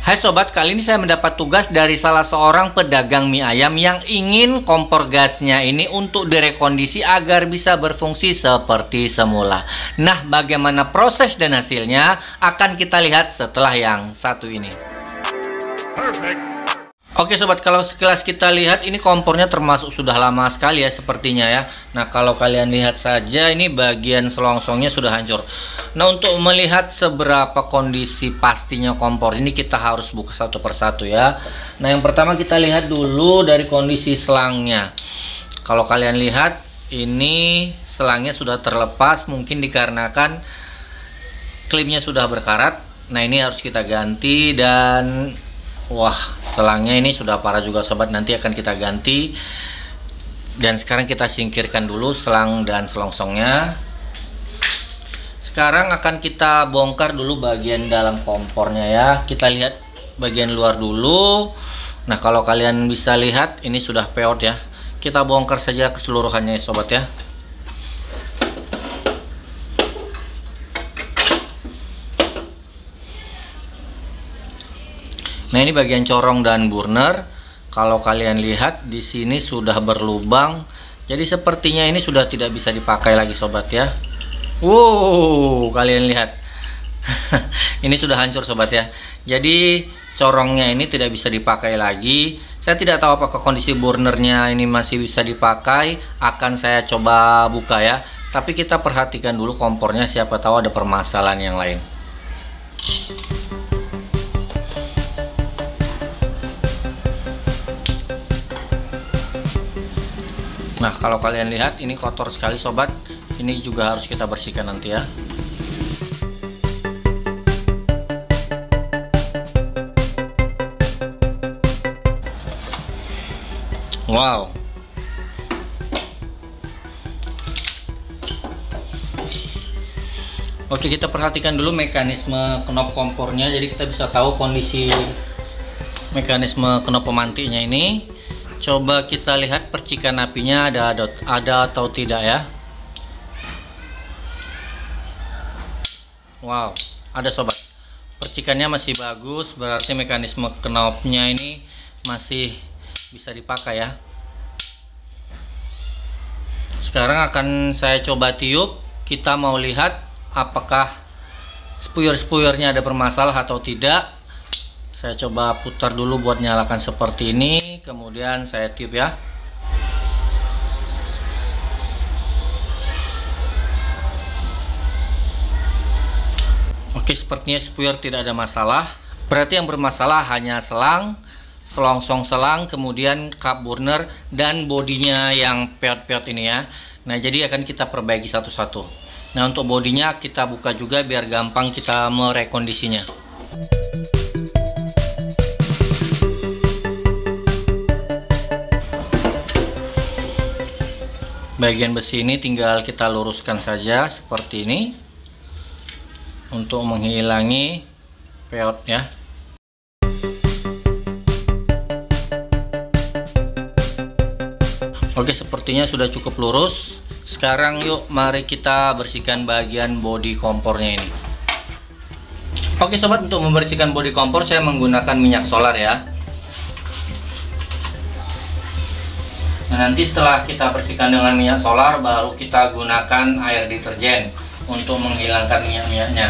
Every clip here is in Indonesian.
Hai sobat, kali ini saya mendapat tugas dari salah seorang pedagang mie ayam yang ingin kompor gasnya ini untuk direkondisi agar bisa berfungsi seperti semula. Nah, bagaimana proses dan hasilnya akan kita lihat setelah yang satu ini. Perfect. Oke sobat, kalau sekilas kita lihat ini kompornya termasuk sudah lama sekali ya sepertinya ya. Nah, kalau kalian lihat saja ini bagian selongsongnya sudah hancur. Nah, untuk melihat seberapa kondisi pastinya kompor ini kita harus buka satu persatu ya. Nah, yang pertama kita lihat dulu dari kondisi selangnya. Kalau kalian lihat ini selangnya sudah terlepas, mungkin dikarenakan klimnya sudah berkarat. Nah, ini harus kita ganti dan wah, selangnya ini sudah parah juga sobat, nanti akan kita ganti. Dan sekarang kita singkirkan dulu selang dan selongsongnya. Sekarang akan kita bongkar dulu bagian dalam kompornya ya. Kita lihat bagian luar dulu. Nah, kalau kalian bisa lihat ini sudah peot ya. Kita bongkar saja keseluruhannya ya sobat ya. Nah, ini bagian corong dan burner. Kalau kalian lihat di sini sudah berlubang. Jadi sepertinya ini sudah tidak bisa dipakai lagi sobat ya. Wow, kalian lihat. Ini sudah hancur sobat ya. Jadi corongnya ini tidak bisa dipakai lagi. Saya tidak tahu apakah kondisi burnernya ini masih bisa dipakai. Akan saya coba buka ya. Tapi kita perhatikan dulu kompornya, siapa tahu ada permasalahan yang lain. Nah, kalau kalian lihat ini kotor sekali sobat. Ini juga harus kita bersihkan nanti ya. Wow. Oke, kita perhatikan dulu mekanisme knop kompornya. Jadi kita bisa tahu kondisi mekanisme knop pemantiknya ini. Coba kita lihat percikan apinya ada atau tidak ya. Wow, ada sobat. Percikannya masih bagus, berarti mekanisme knopnya ini masih bisa dipakai ya. Sekarang akan saya coba tiup. Kita mau lihat apakah spuyur-spuyurnya ada bermasalah atau tidak. Saya coba putar dulu buat nyalakan seperti ini, kemudian saya tiup ya. Oke, sepertinya spuyur tidak ada masalah. Berarti yang bermasalah hanya selang, selongsong selang, kemudian kap burner dan bodinya yang peot-peot ini ya. Nah, jadi akan kita perbaiki satu-satu. Nah, untuk bodinya kita buka juga biar gampang kita merekondisinya. Bagian besi ini tinggal kita luruskan saja seperti ini untuk menghilangi peot ya. Oke, sepertinya sudah cukup lurus. Sekarang yuk mari kita bersihkan bagian bodi kompornya ini. Oke sobat, untuk membersihkan bodi kompor saya menggunakan minyak solar ya. Nah, nanti setelah kita bersihkan dengan minyak solar, baru kita gunakan air deterjen untuk menghilangkan minyak-minyaknya.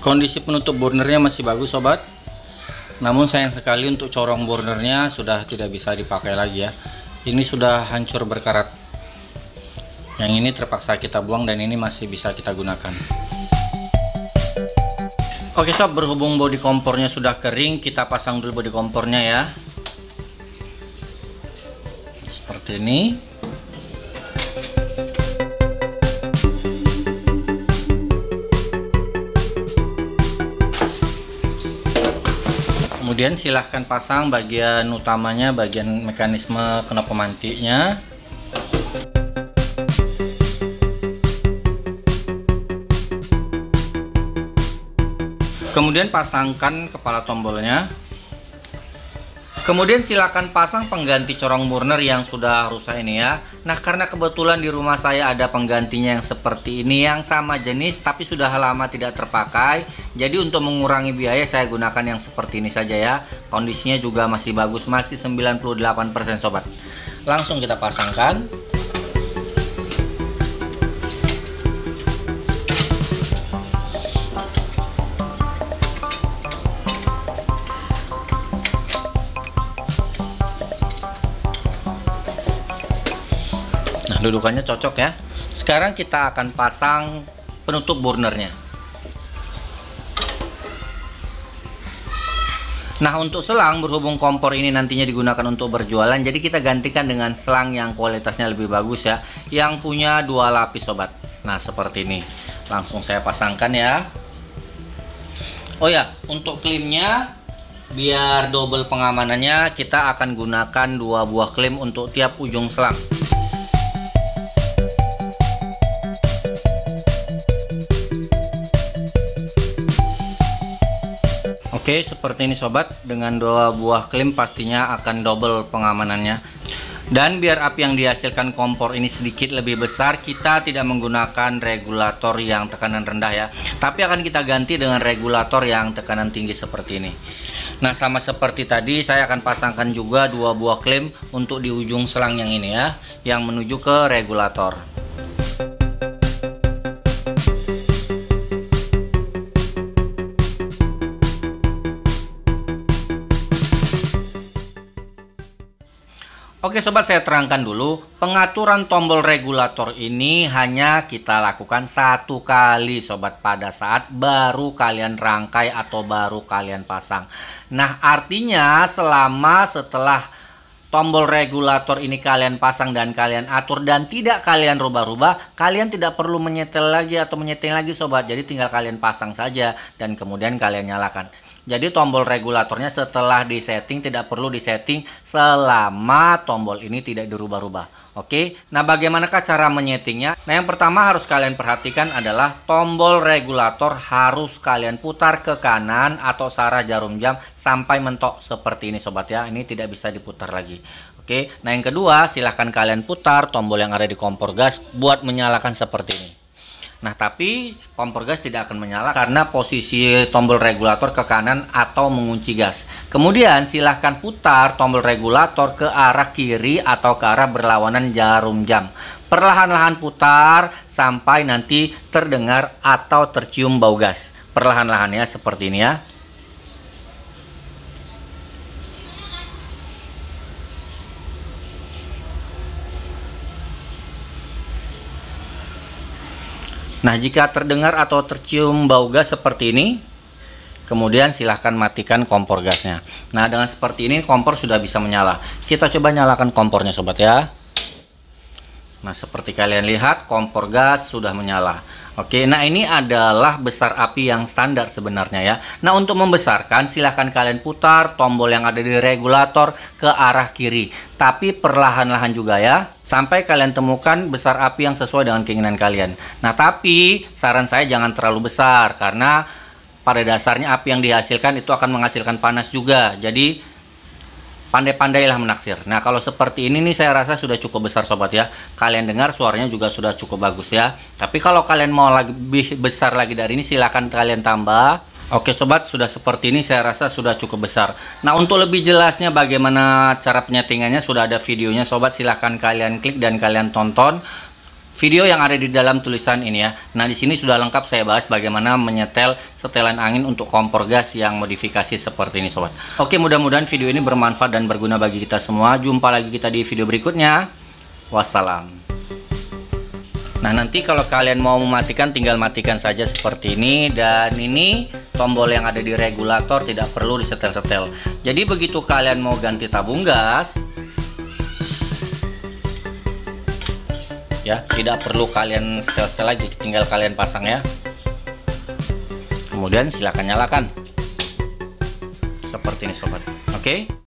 Kondisi penutup burnernya masih bagus sobat, namun sayang sekali untuk corong burnernya sudah tidak bisa dipakai lagi ya. Ini sudah hancur berkarat. Yang ini terpaksa kita buang dan ini masih bisa kita gunakan. Oke sob, berhubung bodi kompornya sudah kering, kita pasang dulu bodi kompornya ya. Seperti ini. Kemudian silahkan pasang bagian utamanya, bagian mekanisme knop pemantiknya. Kemudian pasangkan kepala tombolnya. Kemudian silakan pasang pengganti corong burner yang sudah rusak ini ya. Nah, karena kebetulan di rumah saya ada penggantinya yang seperti ini yang sama jenis tapi sudah lama tidak terpakai. Jadi untuk mengurangi biaya saya gunakan yang seperti ini saja ya. Kondisinya juga masih bagus, masih 98% sobat. Langsung kita pasangkan. Dudukannya cocok ya. Sekarang kita akan pasang penutup burnernya. Nah, untuk selang, berhubung kompor ini nantinya digunakan untuk berjualan, jadi kita gantikan dengan selang yang kualitasnya lebih bagus ya, yang punya 2 lapis sobat. Nah, seperti ini. Langsung saya pasangkan ya. Oh ya, untuk klimnya biar double pengamanannya, kita akan gunakan 2 buah klim untuk tiap ujung selang. Oke, seperti ini sobat, dengan 2 buah klim pastinya akan double pengamanannya. Dan biar api yang dihasilkan kompor ini sedikit lebih besar, kita tidak menggunakan regulator yang tekanan rendah ya, tapi akan kita ganti dengan regulator yang tekanan tinggi seperti ini. Nah, sama seperti tadi, saya akan pasangkan juga 2 buah klim untuk di ujung selang yang ini ya, yang menuju ke regulator. Oke sobat, saya terangkan dulu, pengaturan tombol regulator ini hanya kita lakukan 1 kali sobat, pada saat baru kalian rangkai atau baru kalian pasang. Nah, artinya setelah tombol regulator ini kalian pasang dan kalian atur dan tidak kalian rubah-rubah, kalian tidak perlu menyetel lagi atau menyeting lagi sobat. Jadi tinggal kalian pasang saja dan kemudian kalian nyalakan. Jadi tombol regulatornya setelah disetting tidak perlu disetting selama tombol ini tidak dirubah-rubah. Oke, nah bagaimanakah cara menyetingnya? Nah, yang pertama harus kalian perhatikan adalah tombol regulator harus kalian putar ke kanan atau searah jarum jam sampai mentok seperti ini sobat ya. Ini tidak bisa diputar lagi. Oke, nah yang kedua silahkan kalian putar tombol yang ada di kompor gas buat menyalakan seperti ini. Nah, tapi kompor gas tidak akan menyala karena posisi tombol regulator ke kanan atau mengunci gas. Kemudian silahkan putar tombol regulator ke arah kiri atau ke arah berlawanan jarum jam. Perlahan-lahan putar sampai nanti terdengar atau tercium bau gas. Perlahan-lahan ya, seperti ini ya. Nah, jika terdengar atau tercium bau gas seperti ini, kemudian silahkan matikan kompor gasnya. Nah, dengan seperti ini kompor sudah bisa menyala. Kita coba nyalakan kompornya sobat ya. Nah, seperti kalian lihat kompor gas sudah menyala. Oke, nah ini adalah besar api yang standar sebenarnya ya. Nah, untuk membesarkan silahkan kalian putar tombol yang ada di regulator ke arah kiri. Tapi perlahan-lahan juga ya, sampai kalian temukan besar api yang sesuai dengan keinginan kalian. Nah, tapi saran saya jangan terlalu besar karena pada dasarnya api yang dihasilkan itu akan menghasilkan panas juga. Jadi pandai-pandailah menaksir. Nah, kalau seperti ini nih saya rasa sudah cukup besar sobat ya. Kalian dengar suaranya juga sudah cukup bagus ya. Tapi kalau kalian mau lebih besar lagi dari ini silahkan kalian tambah. Oke sobat, sudah seperti ini saya rasa sudah cukup besar. Nah, untuk lebih jelasnya bagaimana cara penyetingannya sudah ada videonya sobat, silahkan kalian klik dan kalian tonton. video yang ada di dalam tulisan ini ya. Nah, di sini sudah lengkap saya bahas bagaimana menyetel setelan angin untuk kompor gas yang modifikasi seperti ini sobat. Oke, mudah-mudahan video ini bermanfaat dan berguna bagi kita semua. Jumpa lagi kita di video berikutnya. Wassalam. Nah, nanti kalau kalian mau mematikan tinggal matikan saja seperti ini. Dan ini tombol yang ada di regulator tidak perlu disetel-setel. Jadi begitu kalian mau ganti tabung gas ya, tidak perlu kalian setel-setel lagi, tinggal kalian pasang ya. Kemudian silakan nyalakan seperti ini sobat. Oke.